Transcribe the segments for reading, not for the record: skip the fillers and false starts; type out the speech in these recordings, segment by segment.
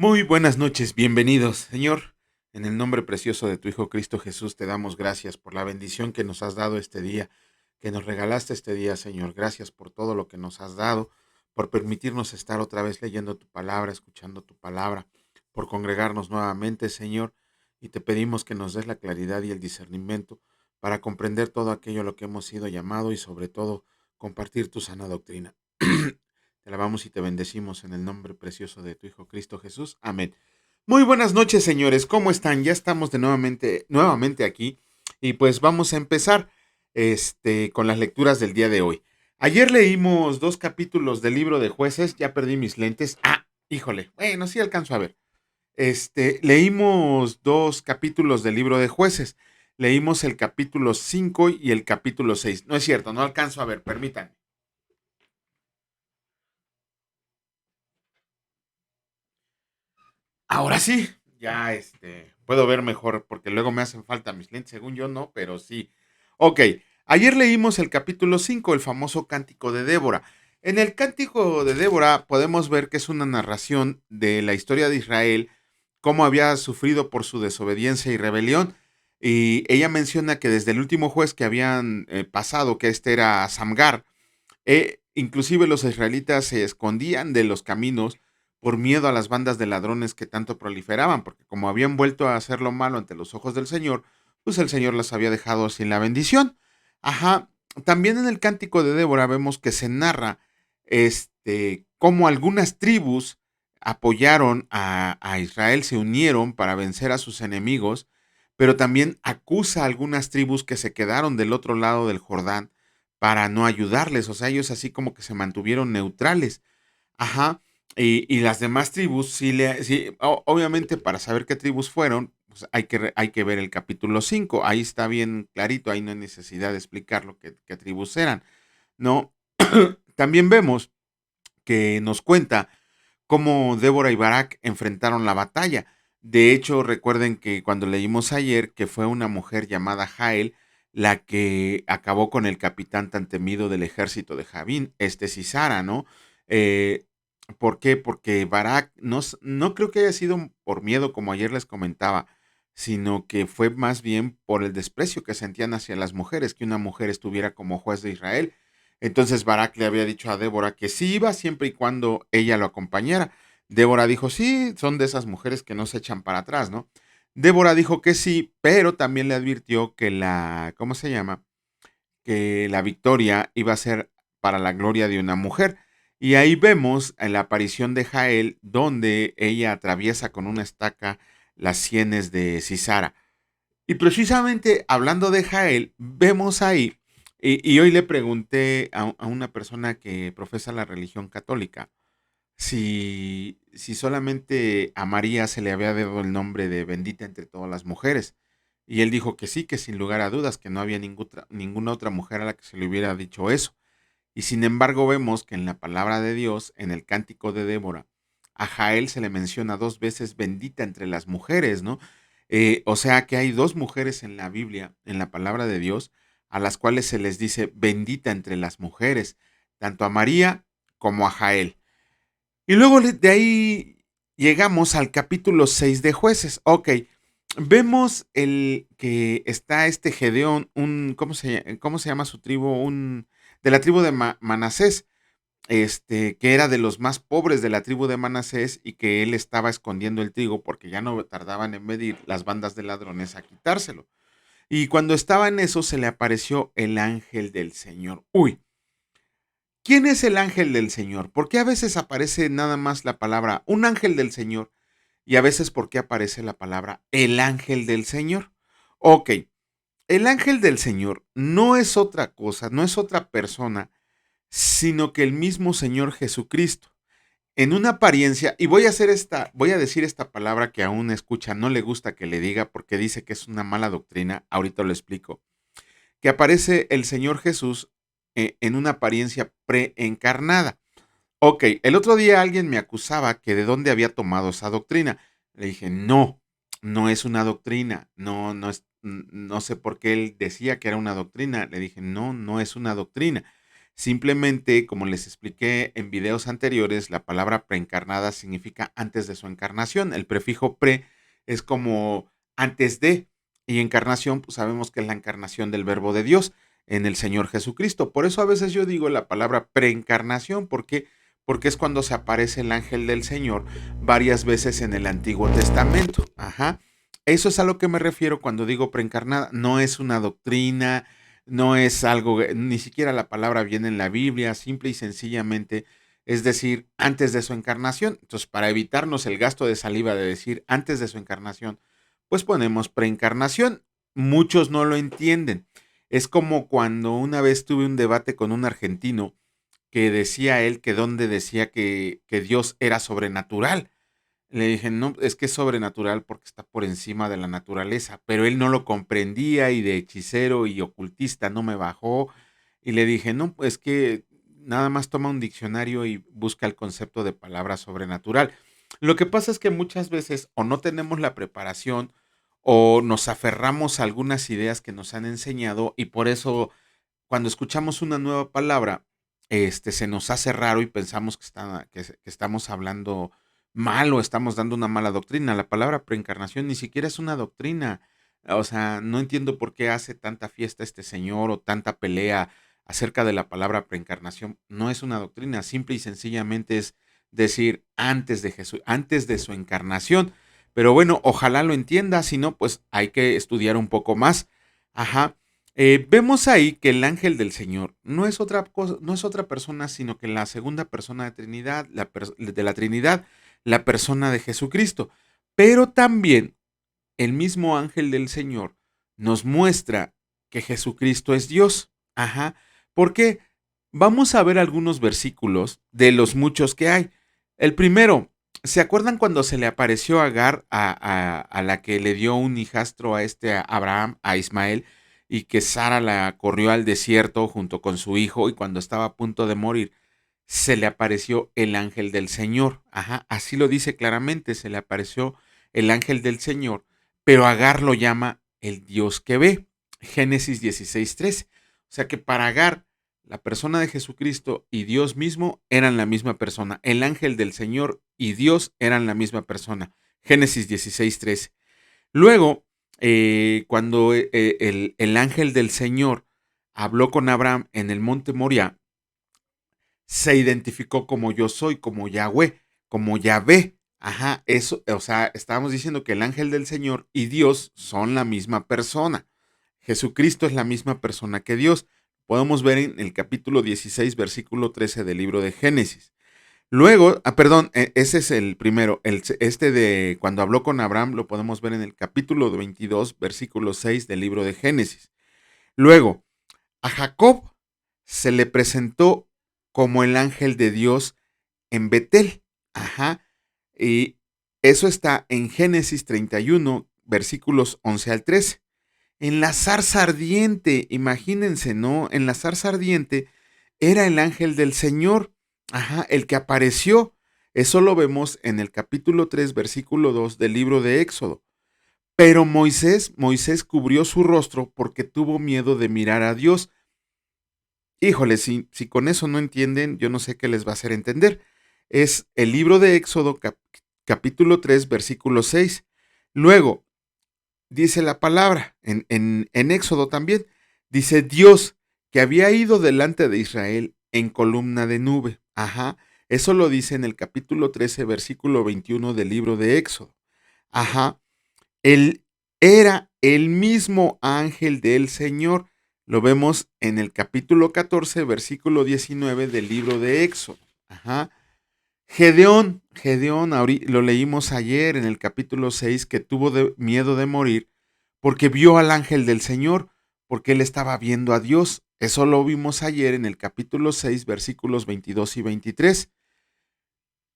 Muy buenas noches, bienvenidos, Señor. En el nombre precioso de tu Hijo Cristo Jesús, te damos gracias por la bendición que nos has dado este día, que nos regalaste este día, Señor. Gracias por todo lo que nos has dado, por permitirnos estar otra vez leyendo tu palabra, escuchando tu palabra, por congregarnos nuevamente, Señor. Y te pedimos que nos des la claridad y el discernimiento para comprender todo aquello a lo que hemos sido llamado y sobre todo compartir tu sana doctrina. Te alabamos y te bendecimos en el nombre precioso de tu Hijo Cristo Jesús. Amén. Muy buenas noches, señores. ¿Cómo están? Ya estamos de nuevamente aquí y pues vamos a empezar con las lecturas del día de hoy. Ayer leímos dos capítulos del libro de Jueces. Ya perdí mis lentes. Híjole. Bueno, sí alcanzo a ver. Leímos dos capítulos del libro de Jueces. Leímos el capítulo 5 y el capítulo 6. No es cierto, no alcanzo a ver. Permítanme. Ahora sí, ya puedo ver mejor porque luego me hacen falta mis lentes, según yo no, pero sí. Ok, ayer leímos el capítulo 5, el famoso Cántico de Débora. En el Cántico de Débora podemos ver que es una narración de la historia de Israel, cómo había sufrido por su desobediencia y rebelión. Y ella menciona que desde el último juez que habían pasado, que este era Samgar, inclusive los israelitas se escondían de los caminos por miedo a las bandas de ladrones que tanto proliferaban, porque como habían vuelto a hacer lo malo ante los ojos del Señor, pues el Señor las había dejado sin la bendición. Ajá. También en el Cántico de Débora vemos que se narra cómo algunas tribus apoyaron a Israel, se unieron para vencer a sus enemigos, pero también acusa a algunas tribus que se quedaron del otro lado del Jordán para no ayudarles. O sea, ellos así como que se mantuvieron neutrales. Ajá. Y las demás tribus, obviamente para saber qué tribus fueron, pues hay que ver el capítulo 5. Ahí está bien clarito, ahí no hay necesidad de explicar qué tribus eran, ¿no? También vemos que nos cuenta cómo Débora y Barak enfrentaron la batalla. De hecho, recuerden que cuando leímos ayer que fue una mujer llamada Jael la que acabó con el capitán tan temido del ejército de Javín, Sisara, ¿no? Eh, ¿Por qué? Porque Barak no creo que haya sido por miedo, como ayer les comentaba, sino que fue más bien por el desprecio que sentían hacia las mujeres, que una mujer estuviera como juez de Israel. Entonces Barak le había dicho a Débora que sí iba siempre y cuando ella lo acompañara. Débora dijo, sí, son de esas mujeres que no se echan para atrás, ¿no? Débora dijo que sí, pero también le advirtió que ¿cómo se llama? Que la victoria iba a ser para la gloria de una mujer. Y ahí vemos en la aparición de Jael, donde ella atraviesa con una estaca las sienes de Sisara. Y precisamente hablando de Jael, vemos ahí, y hoy le pregunté a una persona que profesa la religión católica, si solamente a María se le había dado el nombre de bendita entre todas las mujeres. Y él dijo que sí, que sin lugar a dudas, que no había ninguna otra mujer a la que se le hubiera dicho eso. Y sin embargo vemos que en la palabra de Dios, en el cántico de Débora, a Jael se le menciona dos veces bendita entre las mujeres, ¿no? O sea que hay dos mujeres en la Biblia, en la palabra de Dios, a las cuales se les dice bendita entre las mujeres, tanto a María como a Jael. Y luego de ahí llegamos al capítulo 6 de Jueces. Ok, vemos que está Gedeón, ¿cómo se llama su tribu? De la tribu de Manasés, que era de los más pobres de la tribu de Manasés y que él estaba escondiendo el trigo porque ya no tardaban en medir las bandas de ladrones a quitárselo. Y cuando estaba en eso se le apareció el ángel del Señor. Uy, ¿quién es el ángel del Señor? ¿Por qué a veces aparece nada más la palabra un ángel del Señor y a veces por qué aparece la palabra el ángel del Señor? Ok, el ángel del Señor no es otra cosa, no es otra persona, sino que el mismo Señor Jesucristo. En una apariencia, y voy a decir esta palabra que a un escucha no le gusta que le diga porque dice que es una mala doctrina, ahorita lo explico, que aparece el Señor Jesús en una apariencia preencarnada. Ok, el otro día alguien me acusaba que de dónde había tomado esa doctrina. Le dije, no, no es una doctrina, no sé por qué él decía que era una doctrina. Le dije, no, no es una doctrina, Simplemente, como les expliqué en videos anteriores, la palabra preencarnada significa antes de su encarnación. El prefijo pre es como antes de, y encarnación, pues sabemos que es la encarnación del verbo de Dios en el Señor Jesucristo. Por eso a veces yo digo la palabra preencarnación, porque es cuando se aparece el ángel del Señor varias veces en el Antiguo Testamento. Ajá. Eso es a lo que me refiero cuando digo preencarnada. No es una doctrina, no es algo, ni siquiera la palabra viene en la Biblia, simple y sencillamente es decir, antes de su encarnación. Entonces, para evitarnos el gasto de saliva de decir antes de su encarnación, pues ponemos preencarnación. Muchos no lo entienden. Es como cuando una vez tuve un debate con un argentino que decía él que donde decía que Dios era sobrenatural. Le dije, no, es que es sobrenatural porque está por encima de la naturaleza, pero él no lo comprendía y de hechicero y ocultista no me bajó. Y le dije, no, pues que nada más toma un diccionario y busca el concepto de palabra sobrenatural. Lo que pasa es que muchas veces o no tenemos la preparación o nos aferramos a algunas ideas que nos han enseñado y por eso cuando escuchamos una nueva palabra, se nos hace raro y pensamos que estamos hablando mal o estamos dando una mala doctrina. La palabra preencarnación ni siquiera es una doctrina. O sea, no entiendo por qué hace tanta fiesta este señor o tanta pelea acerca de la palabra preencarnación. No es una doctrina, simple y sencillamente es decir antes de Jesús, antes de su encarnación. Pero bueno, ojalá lo entienda, si no, pues hay que estudiar un poco más. Ajá. Vemos ahí que el ángel del Señor no es otra cosa, no es otra persona, sino que la segunda persona de Trinidad, de la Trinidad, la persona de Jesucristo. Pero también el mismo ángel del Señor nos muestra que Jesucristo es Dios. Ajá. ¿Por qué? Vamos a ver algunos versículos de los muchos que hay. El primero, ¿se acuerdan cuando se le apareció a Agar, a la que le dio un hijastro a Abraham, a Ismael, y que Sara la corrió al desierto junto con su hijo y cuando estaba a punto de morir, se le apareció el ángel del Señor? Ajá, así lo dice claramente, se le apareció el ángel del Señor, pero Agar lo llama el Dios que ve. Génesis 16:13. O sea que para Agar, la persona de Jesucristo y Dios mismo eran la misma persona. El ángel del Señor y Dios eran la misma persona. Génesis 16:13. Luego, cuando el ángel del Señor habló con Abraham en el monte Moriah, se identificó como yo soy, como Yahweh, como Yahvé. Ajá, eso, o sea, estábamos diciendo que el ángel del Señor y Dios son la misma persona. Jesucristo es la misma persona que Dios. Podemos ver en el capítulo 16, versículo 13 del libro de Génesis. Luego, perdón, ese es el primero. Este de cuando habló con Abraham lo podemos ver en el capítulo 22, versículo 6 del libro de Génesis. Luego, a Jacob se le presentó como el ángel de Dios en Betel. Ajá. Y eso está en Génesis 31, versículos 11 al 13. En la zarza ardiente, imagínense, ¿no? En la zarza ardiente era el ángel del Señor, ajá, el que apareció. Eso lo vemos en el capítulo 3, versículo 2 del libro de Éxodo. Pero Moisés cubrió su rostro porque tuvo miedo de mirar a Dios. Híjole, si con eso no entienden, yo no sé qué les va a hacer entender. Es el libro de Éxodo, capítulo 3, versículo 6. Luego, dice la palabra, en Éxodo también, dice Dios que había ido delante de Israel en columna de nube. Ajá, eso lo dice en el capítulo 13, versículo 21 del libro de Éxodo. Ajá, él era el mismo ángel del Señor. Lo vemos en el capítulo 14, versículo 19 del libro de Éxodo. Ajá. Gedeón, lo leímos ayer en el capítulo 6, que tuvo miedo de morir porque vio al ángel del Señor, porque él estaba viendo a Dios. Eso lo vimos ayer en el capítulo 6, versículos 22 y 23.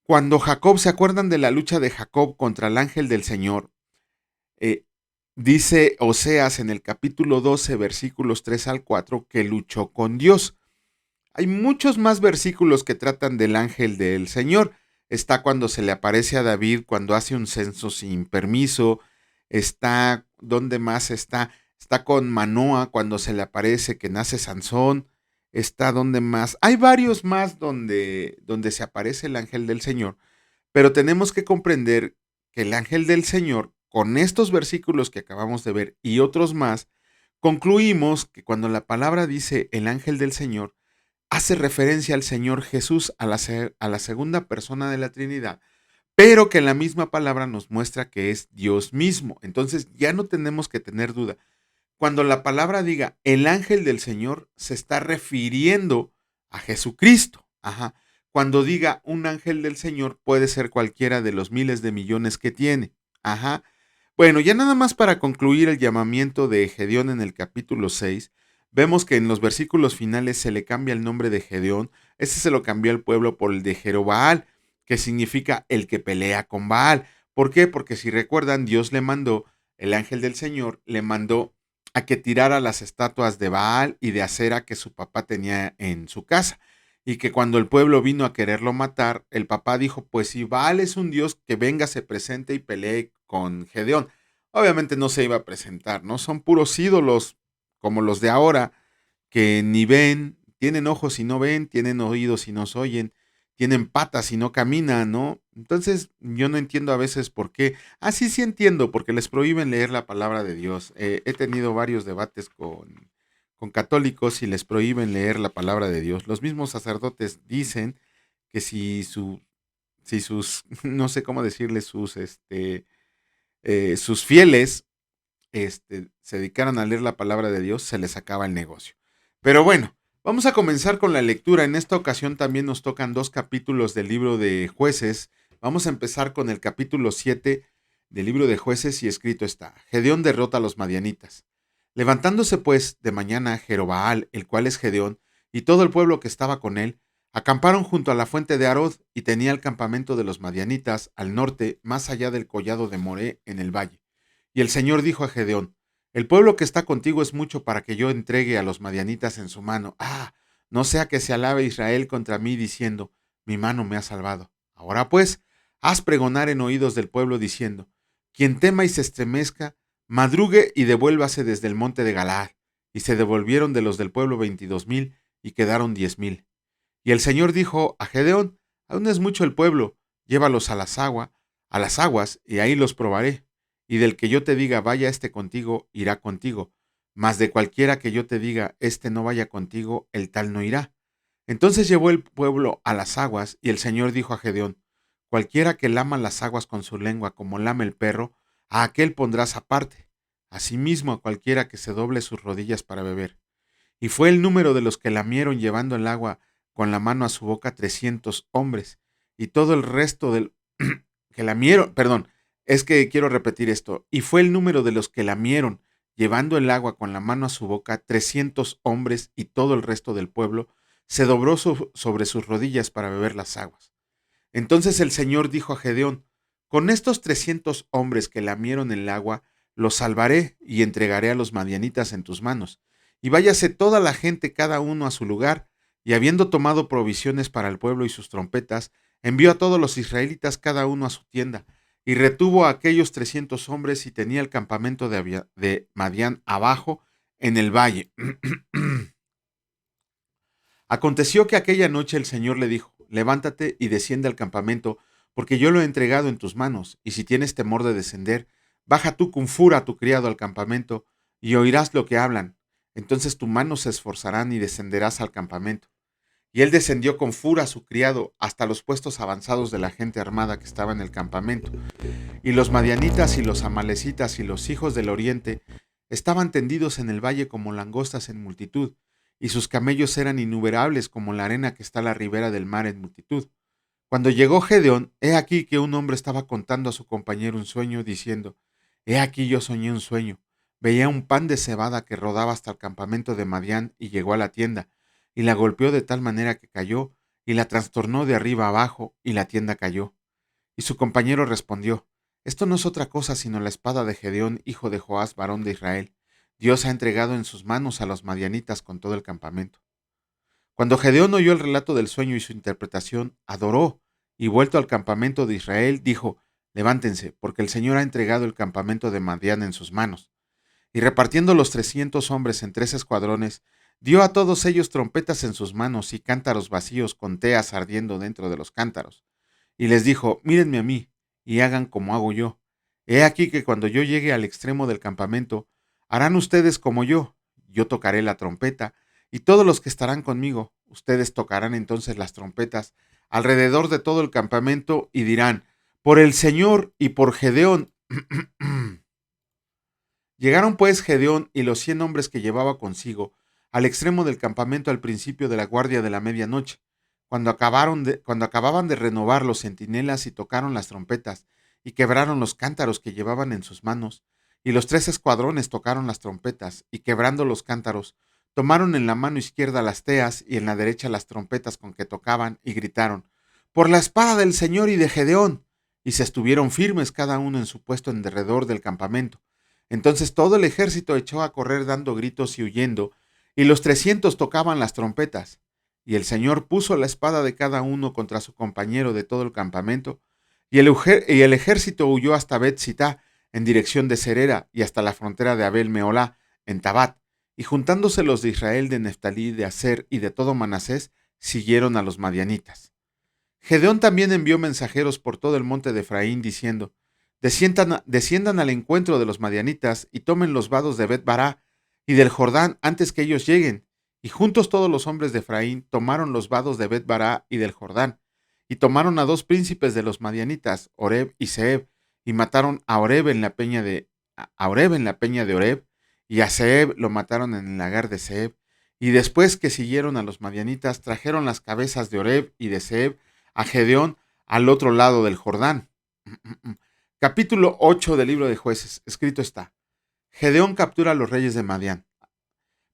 Cuando Jacob, ¿se acuerdan de la lucha de Jacob contra el ángel del Señor? Eh, Dice Oseas en el capítulo 12, versículos 3 al 4, que luchó con Dios. Hay muchos más versículos que tratan del ángel del Señor. Está cuando se le aparece a David, cuando hace un censo sin permiso. Está, ¿dónde más está? Está con Manoa cuando se le aparece que nace Sansón. está donde más. Hay varios más donde se aparece el ángel del Señor, pero tenemos que comprender que el ángel del Señor, con estos versículos que acabamos de ver y otros más, concluimos que cuando la palabra dice el ángel del Señor, hace referencia al Señor Jesús, a la segunda persona de la Trinidad, pero que la misma palabra nos muestra que es Dios mismo. Entonces ya no tenemos que tener duda. Cuando la palabra diga el ángel del Señor, se está refiriendo a Jesucristo. Ajá. Cuando diga un ángel del Señor, puede ser cualquiera de los miles de millones que tiene. Ajá. Bueno, ya nada más para concluir el llamamiento de Gedeón en el capítulo 6, vemos que en los versículos finales se le cambia el nombre de Gedeón. Ese se lo cambió el pueblo por el de Jerobaal, que significa el que pelea con Baal. ¿Por qué? Porque si recuerdan, Dios le mandó, el ángel del Señor le mandó a que tirara las estatuas de Baal y de Acera que su papá tenía en su casa. Y que cuando el pueblo vino a quererlo matar, el papá dijo, pues si Baal es un dios, que venga, se presente y pelee con Gedeón. Obviamente no se iba a presentar, ¿no? Son puros ídolos como los de ahora, que ni ven, tienen ojos y no ven, tienen oídos y no se oyen, tienen patas y no caminan, ¿no? Entonces yo no entiendo a veces por qué. Ah, sí, sí entiendo, porque les prohíben leer la palabra de Dios. He tenido varios debates con católicos y les prohíben leer la palabra de Dios. Los mismos sacerdotes dicen que si sus, no sé cómo decirle, sus fieles se dedicaran a leer la palabra de Dios, se les acaba el negocio. Pero bueno, vamos a comenzar con la lectura. En esta ocasión también nos tocan 2 capítulos del libro de Jueces. Vamos a empezar con el capítulo 7 del libro de Jueces y escrito está: Gedeón derrota a los madianitas. Levantándose pues de mañana Jerobaal, el cual es Gedeón, y todo el pueblo que estaba con él, acamparon junto a la fuente de Arod, y tenía el campamento de los madianitas al norte, más allá del collado de Moré, en el valle. Y el Señor dijo a Gedeón: el pueblo que está contigo es mucho para que yo entregue a los madianitas en su mano. Ah, no sea que se alabe Israel contra mí diciendo: mi mano me ha salvado. Ahora pues, haz pregonar en oídos del pueblo diciendo: quien tema y se estremezca, madrugue y devuélvase desde el monte de Galaad. Y se devolvieron de los del pueblo 22,000 y quedaron 10,000. Y el Señor dijo a Gedeón: aún es mucho el pueblo, llévalos a las aguas, y ahí los probaré. Y del que yo te diga, vaya este contigo, irá contigo. Mas de cualquiera que yo te diga, este no vaya contigo, el tal no irá. Entonces llevó el pueblo a las aguas, y el Señor dijo a Gedeón: cualquiera que lama las aguas con su lengua como lame el perro, a aquel pondrás aparte. Asimismo a cualquiera que se doble sus rodillas para beber. Y fue el número de los que lamieron llevando el agua con la mano a su boca 300 hombres. Y todo el resto del que lamieron, perdón, es que quiero repetir esto. Y fue el número de los que lamieron llevando el agua con la mano a su boca 300 hombres, y todo el resto del pueblo se dobró sobre sus rodillas para beber las aguas. Entonces el Señor dijo a Gedeón: con estos 300 hombres que lamieron el agua, los salvaré y entregaré a los madianitas en tus manos. Y váyase toda la gente, cada uno a su lugar. Y habiendo tomado provisiones para el pueblo y sus trompetas, envió a todos los israelitas cada uno a su tienda. Y retuvo a aquellos 300 hombres, y tenía el campamento de Madián abajo en el valle. Aconteció que aquella noche el Señor le dijo: levántate y desciende al campamento, porque yo lo he entregado en tus manos, y si tienes temor de descender, baja tú con fura a tu criado al campamento, y oirás lo que hablan. Entonces tus manos se esforzarán y descenderás al campamento. Y él descendió con fura a su criado hasta los puestos avanzados de la gente armada que estaba en el campamento. Y los madianitas y los amalecitas y los hijos del oriente estaban tendidos en el valle como langostas en multitud, y sus camellos eran innumerables como la arena que está a la ribera del mar en multitud. Cuando llegó Gedeón, he aquí que un hombre estaba contando a su compañero un sueño, diciendo: he aquí yo soñé un sueño. Veía un pan de cebada que rodaba hasta el campamento de Madián, y llegó a la tienda, y la golpeó de tal manera que cayó, y la trastornó de arriba abajo, y la tienda cayó. Y su compañero respondió: esto no es otra cosa sino la espada de Gedeón, hijo de Joás, varón de Israel. Dios ha entregado en sus manos a los madianitas con todo el campamento. Cuando Gedeón oyó el relato del sueño y su interpretación, adoró, y vuelto al campamento de Israel, dijo: levántense, porque el Señor ha entregado el campamento de Madián en sus manos. Y repartiendo los 300 hombres en 3 escuadrones, dio a todos ellos trompetas en sus manos y cántaros vacíos con teas ardiendo dentro de los cántaros. Y les dijo, mírenme a mí, y hagan como hago yo. He aquí que cuando yo llegue al extremo del campamento, harán ustedes como yo tocaré la trompeta, y todos los que estarán conmigo, ustedes tocarán entonces las trompetas alrededor de todo el campamento y dirán, por el Señor y por Gedeón. Llegaron pues Gedeón y los 100 hombres que llevaba consigo al extremo del campamento al principio de la guardia de la medianoche, cuando acababan de renovar los centinelas y tocaron las trompetas y quebraron los cántaros que llevaban en sus manos, y los 3 escuadrones tocaron las trompetas y quebrando los cántaros, tomaron en la mano izquierda las teas y en la derecha las trompetas con que tocaban y gritaron, por la espada del Señor y de Gedeón, y se estuvieron firmes cada uno en su puesto en derredor del campamento. Entonces todo el ejército echó a correr dando gritos y huyendo, y los 300 tocaban las trompetas. Y el Señor puso la espada de cada uno contra su compañero de todo el campamento, y el ejército huyó hasta Bet-Sitá, en dirección de Serera, y hasta la frontera de Abel Meolá, en Tabat. Y juntándose los de Israel, de Neftalí, de Aser y de todo Manasés, siguieron a los madianitas. Gedeón también envió mensajeros por todo el monte de Efraín, diciendo, desciendan al encuentro de los madianitas y tomen los vados de Bet-Bará y del Jordán antes que ellos lleguen. Y juntos todos los hombres de Efraín tomaron los vados de Bet-Bará y del Jordán, y tomaron a 2 príncipes de los madianitas, Oreb y Zeeb, y mataron a Oreb en la peña de Oreb, y a Zeeb lo mataron en el lagar de Zeeb. Y después que siguieron a los madianitas, trajeron las cabezas de Oreb y de Zeeb a Gedeón al otro lado del Jordán. Capítulo 8 del libro de Jueces. Escrito está: Gedeón captura a los reyes de Madián.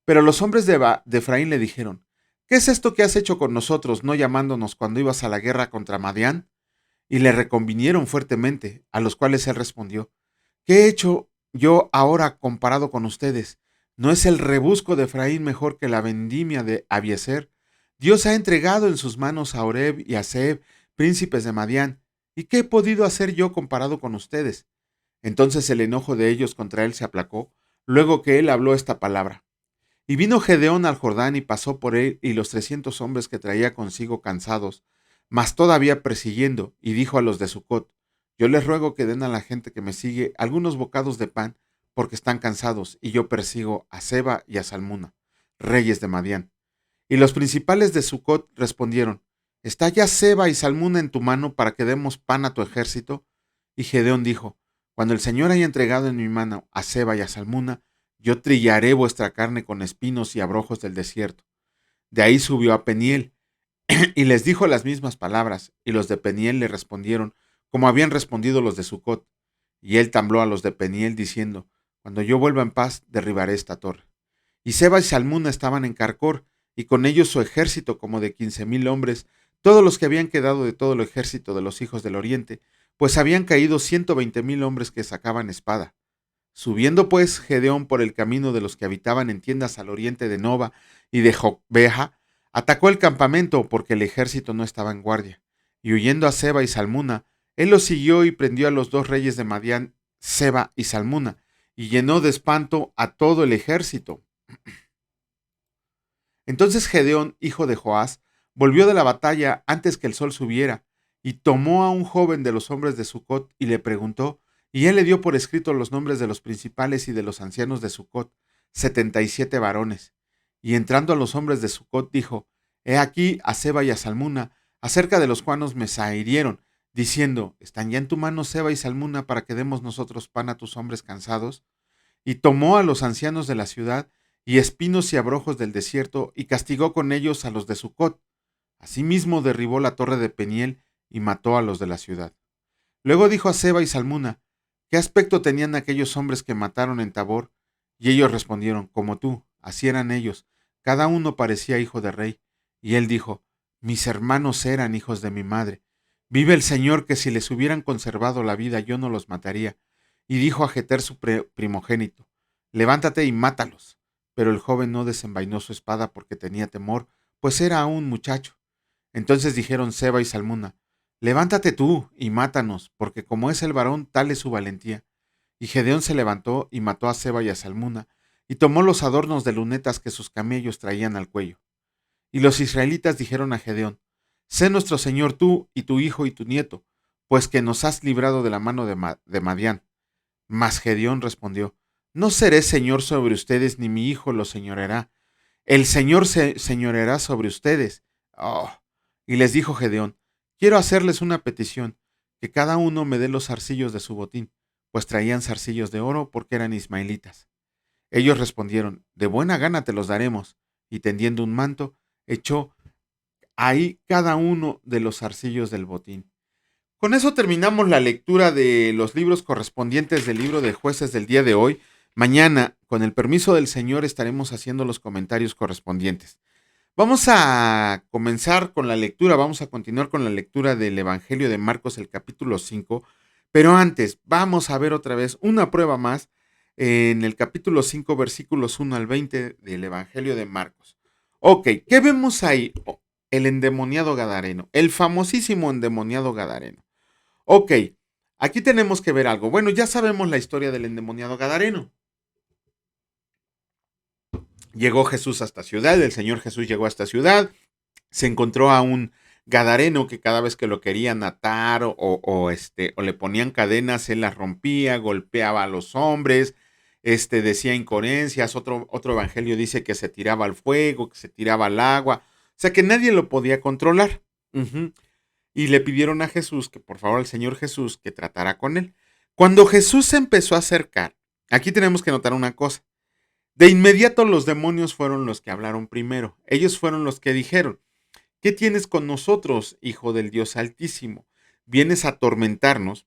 Pero los hombres de Efraín le dijeron, ¿qué es esto que has hecho con nosotros, no llamándonos cuando ibas a la guerra contra Madián? Y le reconvinieron fuertemente, a los cuales él respondió, ¿qué he hecho yo ahora comparado con ustedes? ¿No es el rebusco de Efraín mejor que la vendimia de Abiezer? Dios ha entregado en sus manos a Oreb y a Zeeb, príncipes de Madián. ¿Y qué he podido hacer yo comparado con ustedes? Entonces el enojo de ellos contra él se aplacó, luego que él habló esta palabra. Y vino Gedeón al Jordán y pasó por él y los 300 hombres que traía consigo cansados, mas todavía persiguiendo, y dijo a los de Sucot, yo les ruego que den a la gente que me sigue algunos bocados de pan, porque están cansados, y yo persigo a Seba y a Salmuna, reyes de Madián. Y los principales de Sucot respondieron, ¿está ya Seba y Salmuna en tu mano para que demos pan a tu ejército? Y Gedeón dijo, cuando el Señor haya entregado en mi mano a Seba y a Salmuna, yo trillaré vuestra carne con espinos y abrojos del desierto. De ahí subió a Peniel, y les dijo las mismas palabras, y los de Peniel le respondieron, como habían respondido los de Sucot. Y él tembló a los de Peniel, diciendo, cuando yo vuelva en paz, derribaré esta torre. Y Seba y Salmuna estaban en Carcor, y con ellos su ejército como de 15,000 hombres, todos los que habían quedado de todo el ejército de los hijos del oriente, pues habían caído 120,000 hombres que sacaban espada. Subiendo pues Gedeón por el camino de los que habitaban en tiendas al oriente de Nova y de Jocbeja, atacó el campamento porque el ejército no estaba en guardia. Y huyendo a Seba y Salmuna, él los siguió y prendió a los 2 reyes de Madián, Seba y Salmuna, y llenó de espanto a todo el ejército. Entonces Gedeón, hijo de Joás, volvió de la batalla antes que el sol subiera, y tomó a un joven de los hombres de Sucot y le preguntó, y él le dio por escrito los nombres de los principales y de los ancianos de Sucot, 77 varones. Y entrando a los hombres de Sucot dijo, he aquí a Seba y a Salmuna, acerca de los cuales me zahirieron, diciendo, ¿están ya en tu mano Seba y Salmuna para que demos nosotros pan a tus hombres cansados? Y tomó a los ancianos de la ciudad, y espinos y abrojos del desierto, y castigó con ellos a los de Sucot. Asimismo derribó la torre de Peniel, y mató a los de la ciudad. Luego dijo a Seba y Salmuna, ¿qué aspecto tenían aquellos hombres que mataron en Tabor? Y ellos respondieron, como tú, así eran ellos, cada uno parecía hijo de rey. Y él dijo, mis hermanos eran hijos de mi madre. Vive el Señor que si les hubieran conservado la vida yo no los mataría. Y dijo a Jeter su primogénito, levántate y mátalos. Pero el joven no desenvainó su espada porque tenía temor, pues era aún muchacho. Entonces dijeron Seba y Salmuna, levántate tú y mátanos, porque como es el varón, tal es su valentía. Y Gedeón se levantó y mató a Seba y a Salmuna, y tomó los adornos de lunetas que sus camellos traían al cuello. Y los israelitas dijeron a Gedeón: Sé nuestro señor tú y tu hijo y tu nieto, pues que nos has librado de la mano de Madián. Mas Gedeón respondió: No seré señor sobre ustedes, ni mi hijo lo señoreará. El Señor se señoreará sobre ustedes. Oh. Y les dijo Gedeón: Quiero hacerles una petición, que cada uno me dé los zarcillos de su botín, pues traían zarcillos de oro porque eran ismaelitas. Ellos respondieron: De buena gana te los daremos. Y tendiendo un manto, echó ahí cada uno de los zarcillos del botín. Con eso terminamos la lectura de los libros correspondientes del libro de jueces del día de hoy. Mañana, con el permiso del Señor, estaremos haciendo los comentarios correspondientes. Vamos a comenzar con la lectura, vamos a continuar con la lectura del Evangelio de Marcos, el capítulo 5, pero antes vamos a ver otra vez una prueba más en el capítulo 5, versículos 1 al 20 del Evangelio de Marcos. Ok, ¿qué vemos ahí? El endemoniado gadareno, el famosísimo endemoniado gadareno. Ok, aquí tenemos que ver algo. Bueno, ya sabemos la historia del endemoniado gadareno. Llegó Jesús a esta ciudad, el Señor Jesús llegó a esta ciudad, se encontró a un gadareno que cada vez que lo querían atar o le ponían cadenas, él las rompía, golpeaba a los hombres, decía incoherencias, otro evangelio dice que se tiraba al fuego, que se tiraba al agua, o sea que nadie lo podía controlar. Uh-huh. Y le pidieron a Jesús que por favor al Señor Jesús que tratara con él. Cuando Jesús se empezó a acercar, aquí tenemos que notar una cosa. De inmediato los demonios fueron los que hablaron primero. Ellos fueron los que dijeron: ¿Qué tienes con nosotros, hijo del Dios Altísimo? ¿Vienes a atormentarnos?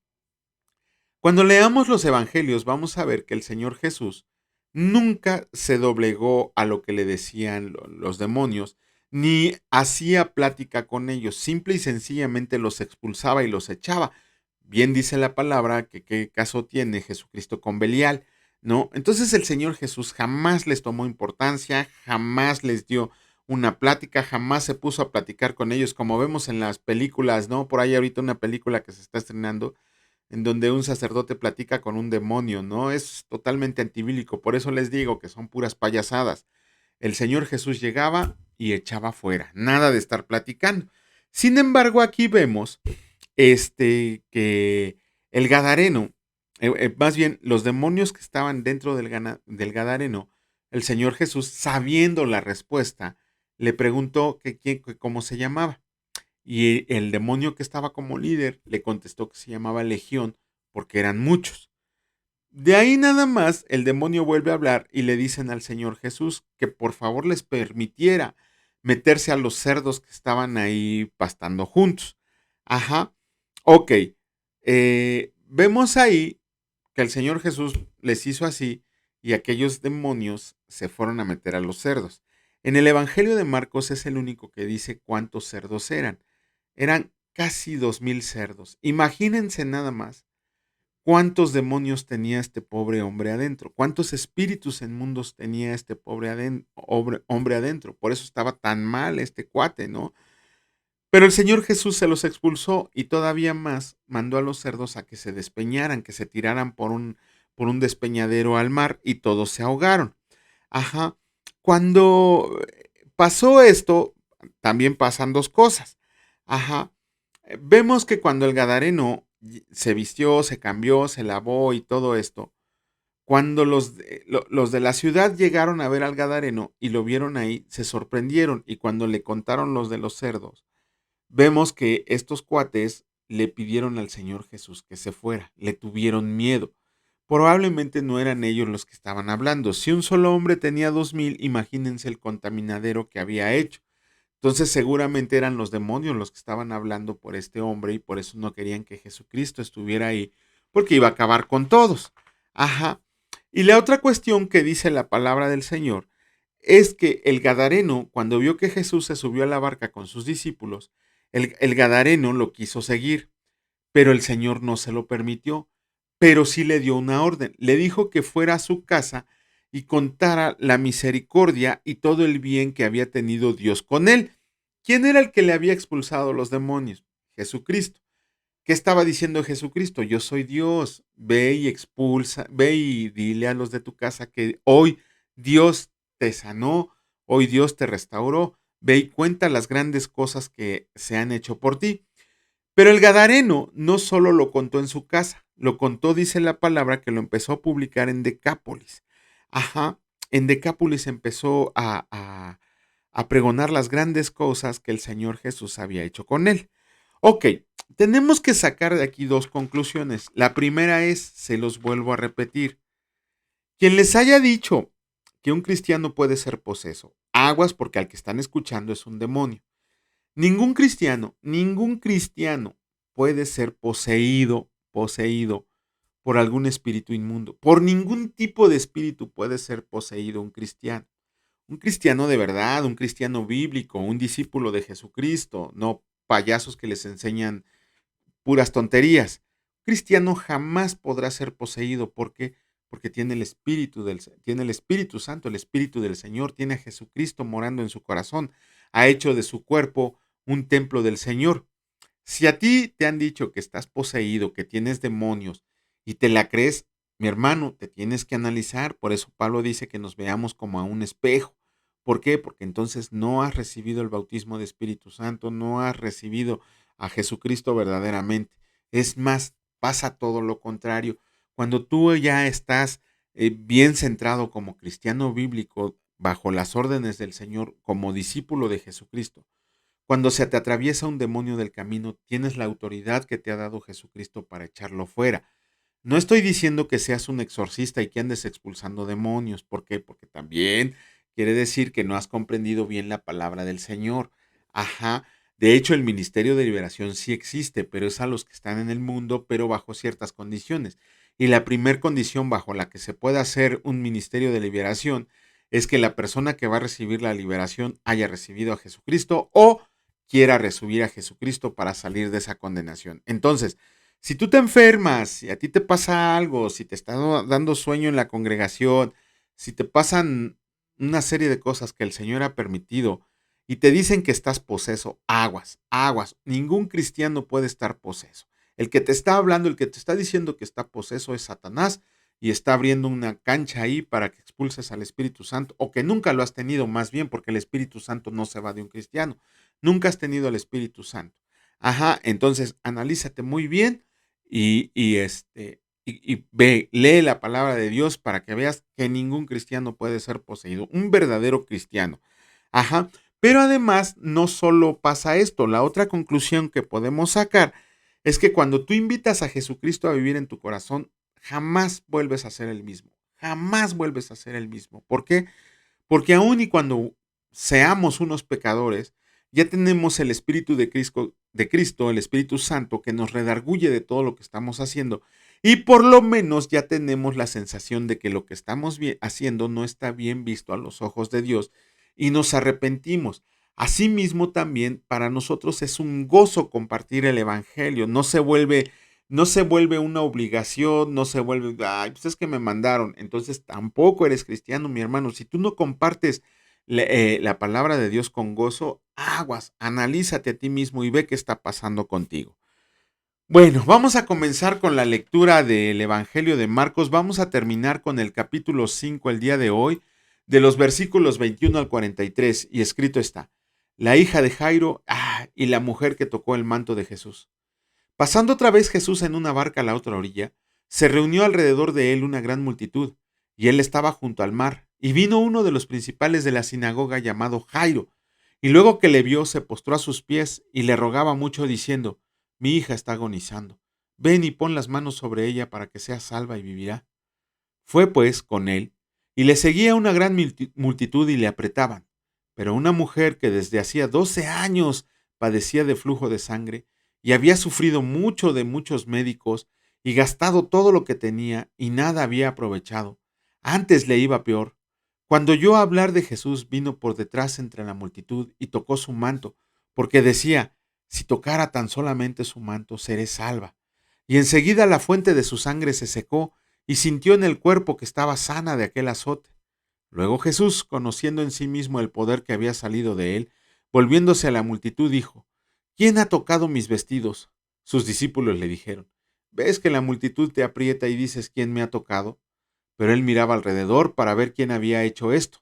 Cuando leamos los evangelios vamos a ver que el Señor Jesús nunca se doblegó a lo que le decían los demonios, ni hacía plática con ellos, simple y sencillamente los expulsaba y los echaba. Bien dice la palabra que qué caso tiene Jesucristo con Belial, ¿no? Entonces el Señor Jesús jamás les tomó importancia, jamás les dio una plática, jamás se puso a platicar con ellos, como vemos en las películas, ¿no? Por ahí ahorita una película que se está estrenando en donde un sacerdote platica con un demonio, ¿no? Es totalmente antibíblico, por eso les digo que son puras payasadas. El Señor Jesús llegaba y echaba fuera, nada de estar platicando. Sin embargo, aquí vemos que el Gadareno, más bien los demonios que estaban dentro del Gadareno, el Señor Jesús, sabiendo la respuesta, le preguntó que cómo se llamaba. Y el demonio que estaba como líder le contestó que se llamaba Legión porque eran muchos. De ahí nada más el demonio vuelve a hablar y le dicen al Señor Jesús que por favor les permitiera meterse a los cerdos que estaban ahí pastando juntos. Ajá, ok. Vemos ahí que el Señor Jesús les hizo así y aquellos demonios se fueron a meter a los cerdos. En el Evangelio de Marcos es el único que dice cuántos cerdos eran. Eran casi 2000 cerdos. Imagínense nada más cuántos demonios tenía este pobre hombre adentro, cuántos espíritus inmundos tenía este pobre hombre adentro. Por eso estaba tan mal este cuate, ¿no? Pero el Señor Jesús se los expulsó y todavía más mandó a los cerdos a que se despeñaran, que se tiraran por un despeñadero al mar y todos se ahogaron. Ajá. Cuando pasó esto, también pasan dos cosas. Ajá. Vemos que cuando el Gadareno se vistió, se cambió, se lavó y todo esto, cuando los de la ciudad llegaron a ver al Gadareno y lo vieron ahí, se sorprendieron y cuando le contaron los de los cerdos, vemos que estos cuates le pidieron al Señor Jesús que se fuera, le tuvieron miedo. Probablemente no eran ellos los que estaban hablando. Si un solo hombre tenía 2000, imagínense el contaminadero que había hecho. Entonces seguramente eran los demonios los que estaban hablando por este hombre y por eso no querían que Jesucristo estuviera ahí, porque iba a acabar con todos. Ajá. Y la otra cuestión que dice la palabra del Señor es que el Gadareno, cuando vio que Jesús se subió a la barca con sus discípulos, el Gadareno lo quiso seguir, pero el Señor no se lo permitió, pero sí le dio una orden. Le dijo que fuera a su casa y contara la misericordia y todo el bien que había tenido Dios con él. ¿Quién era el que le había expulsado los demonios? Jesucristo. ¿Qué estaba diciendo Jesucristo? Yo soy Dios. Ve y expulsa, ve y dile a los de tu casa que hoy Dios te sanó, hoy Dios te restauró. Ve y cuenta las grandes cosas que se han hecho por ti. Pero el Gadareno no solo lo contó en su casa, lo contó, dice la palabra, que lo empezó a publicar en Decápolis. Ajá, en Decápolis empezó a pregonar las grandes cosas que el Señor Jesús había hecho con él. Ok, tenemos que sacar de aquí dos conclusiones. La primera es, se los vuelvo a repetir, quien les haya dicho que un cristiano puede ser poseso, aguas porque al que están escuchando es un demonio. Ningún cristiano puede ser poseído por algún espíritu inmundo. Por ningún tipo de espíritu puede ser poseído un cristiano. Un cristiano de verdad, un cristiano bíblico, un discípulo de Jesucristo, no payasos que les enseñan puras tonterías. Un cristiano jamás podrá ser poseído. ¿Por qué? Porque tiene el Espíritu Santo, el Espíritu del Señor, tiene a Jesucristo morando en su corazón, ha hecho de su cuerpo un templo del Señor. Si a ti te han dicho que estás poseído, que tienes demonios y te la crees, mi hermano, te tienes que analizar. Por eso Pablo dice que nos veamos como a un espejo. ¿Por qué? Porque entonces no has recibido el bautismo de Espíritu Santo, no has recibido a Jesucristo verdaderamente. Es más, pasa todo lo contrario. Cuando tú ya estás bien centrado como cristiano bíblico, bajo las órdenes del Señor, como discípulo de Jesucristo, cuando se te atraviesa un demonio del camino, tienes la autoridad que te ha dado Jesucristo para echarlo fuera. No estoy diciendo que seas un exorcista y que andes expulsando demonios. ¿Por qué? Porque también quiere decir que no has comprendido bien la palabra del Señor. Ajá. De hecho, el ministerio de liberación sí existe, pero es a los que están en el mundo, pero bajo ciertas condiciones. Y la primer condición bajo la que se puede hacer un ministerio de liberación es que la persona que va a recibir la liberación haya recibido a Jesucristo o quiera recibir a Jesucristo para salir de esa condenación. Entonces, si tú te enfermas, si a ti te pasa algo, si te está dando sueño en la congregación, si te pasan una serie de cosas que el Señor ha permitido y te dicen que estás poseso, aguas, aguas. Ningún cristiano puede estar poseso. El que te está hablando, el que te está diciendo que está poseso es Satanás y está abriendo una cancha ahí para que expulses al Espíritu Santo, o que nunca lo has tenido más bien, porque el Espíritu Santo no se va de un cristiano. Nunca has tenido al Espíritu Santo. Ajá, entonces analízate muy bien y ve, lee la palabra de Dios para que veas que ningún cristiano puede ser poseído, un verdadero cristiano. Ajá, pero además no solo pasa esto, la otra conclusión que podemos sacar es que cuando tú invitas a Jesucristo a vivir en tu corazón, jamás vuelves a ser el mismo, jamás vuelves a ser el mismo. ¿Por qué? Porque aun y cuando seamos unos pecadores, ya tenemos el Espíritu de Cristo, el Espíritu Santo, que nos redarguye de todo lo que estamos haciendo. Y por lo menos ya tenemos la sensación de que lo que estamos haciendo no está bien visto a los ojos de Dios y nos arrepentimos. Asimismo, también para nosotros es un gozo compartir el Evangelio. No se vuelve una obligación, no se vuelve, ay, pues es que me mandaron. Entonces tampoco eres cristiano, mi hermano. Si tú no compartes la palabra de Dios con gozo, aguas, analízate a ti mismo y ve qué está pasando contigo. Bueno, vamos a comenzar con la lectura del Evangelio de Marcos. Vamos a terminar con el capítulo 5 el día de hoy, de los versículos 21 al 43, y escrito está, la hija de Jairo y la mujer que tocó el manto de Jesús. Pasando otra vez Jesús en una barca a la otra orilla, se reunió alrededor de él una gran multitud, y él estaba junto al mar, y vino uno de los principales de la sinagoga llamado Jairo, y luego que le vio se postró a sus pies y le rogaba mucho diciendo, mi hija está agonizando, ven y pon las manos sobre ella para que sea salva y vivirá. Fue pues con él, y le seguía una gran multitud y le apretaban. Pero una mujer que desde hacía 12 años padecía de flujo de sangre, y había sufrido mucho de muchos médicos, y gastado todo lo que tenía, y nada había aprovechado. Antes le iba peor. Cuando oyó hablar de Jesús, vino por detrás entre la multitud y tocó su manto, porque decía, si tocara tan solamente su manto, seré salva. Y enseguida la fuente de su sangre se secó, y sintió en el cuerpo que estaba sana de aquel azote. Luego Jesús, conociendo en sí mismo el poder que había salido de él, volviéndose a la multitud, dijo, ¿quién ha tocado mis vestidos? Sus discípulos le dijeron, ¿ves que la multitud te aprieta y dices quién me ha tocado? pero él miraba alrededor para ver quién había hecho esto.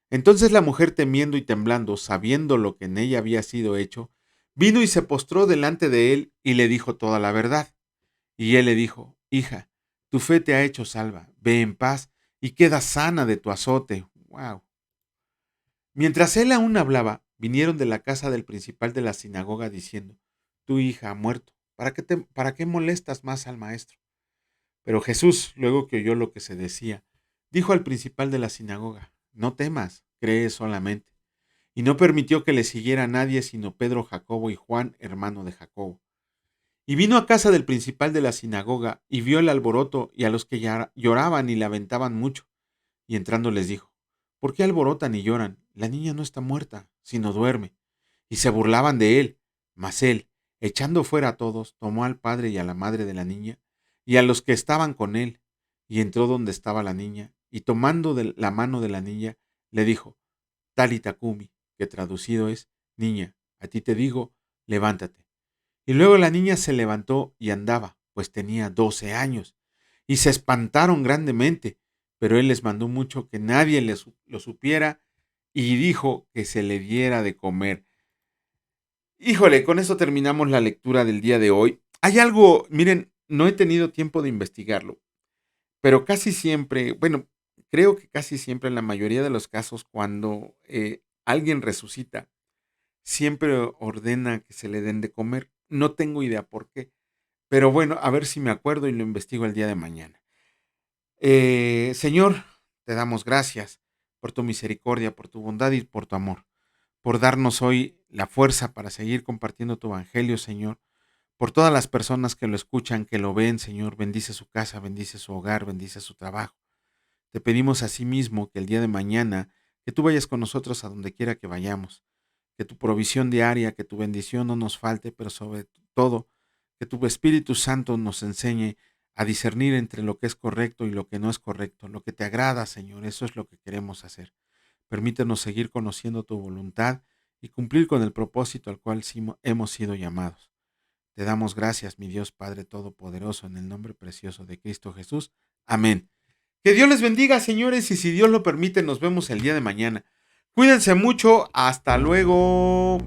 Entonces la mujer, temiendo y temblando, sabiendo lo que en ella había sido hecho, vino y se postró delante de él y le dijo toda la verdad. Y él le dijo: hija, tu fe te ha hecho salva, ve en paz y queda sana de tu azote. Wow. Mientras él aún hablaba, vinieron de la casa del principal de la sinagoga diciendo: tu hija ha muerto, ¿para qué molestas más al maestro? Pero Jesús, luego que oyó lo que se decía, dijo al principal de la sinagoga: no temas, cree solamente. Y no permitió que le siguiera nadie sino Pedro, Jacobo y Juan, hermano de Jacobo. Y vino a casa del principal de la sinagoga y vio el alboroto y a los que lloraban y lamentaban mucho. Y entrando les dijo: ¿por qué alborotan y lloran? La niña no está muerta, sino duerme. Y se burlaban de él. Mas él, echando fuera a todos, tomó al padre y a la madre de la niña y a los que estaban con él, y entró donde estaba la niña, y tomando de la mano de la niña, le dijo: Talita Kumi, que traducido es: niña, a ti te digo, levántate. Y luego la niña se levantó y andaba, pues tenía 12 años, y se espantaron grandemente, pero él les mandó mucho que nadie lo supiera, y dijo que se le diera de comer. Híjole, con eso terminamos la lectura del día de hoy. Hay algo, miren, no he tenido tiempo de investigarlo, pero casi siempre, bueno, creo que casi siempre en la mayoría de los casos, cuando alguien resucita, siempre ordena que se le den de comer. No tengo idea por qué, pero bueno, a ver si me acuerdo y lo investigo el día de mañana. Señor, te damos gracias por tu misericordia, por tu bondad y por tu amor, por darnos hoy la fuerza para seguir compartiendo tu evangelio, Señor, por todas las personas que lo escuchan, que lo ven, Señor. Bendice su casa, bendice su hogar, bendice su trabajo. Te pedimos asimismo que el día de mañana, que tú vayas con nosotros a donde quiera que vayamos, que tu provisión diaria, que tu bendición no nos falte, pero sobre todo, que tu Espíritu Santo nos enseñe a discernir entre lo que es correcto y lo que no es correcto, lo que te agrada, Señor. Eso es lo que queremos hacer. Permítenos seguir conociendo tu voluntad y cumplir con el propósito al cual hemos sido llamados. Te damos gracias, mi Dios Padre Todopoderoso, en el nombre precioso de Cristo Jesús. Amén. Que Dios les bendiga, señores, y si Dios lo permite, nos vemos el día de mañana. Cuídense mucho. Hasta luego.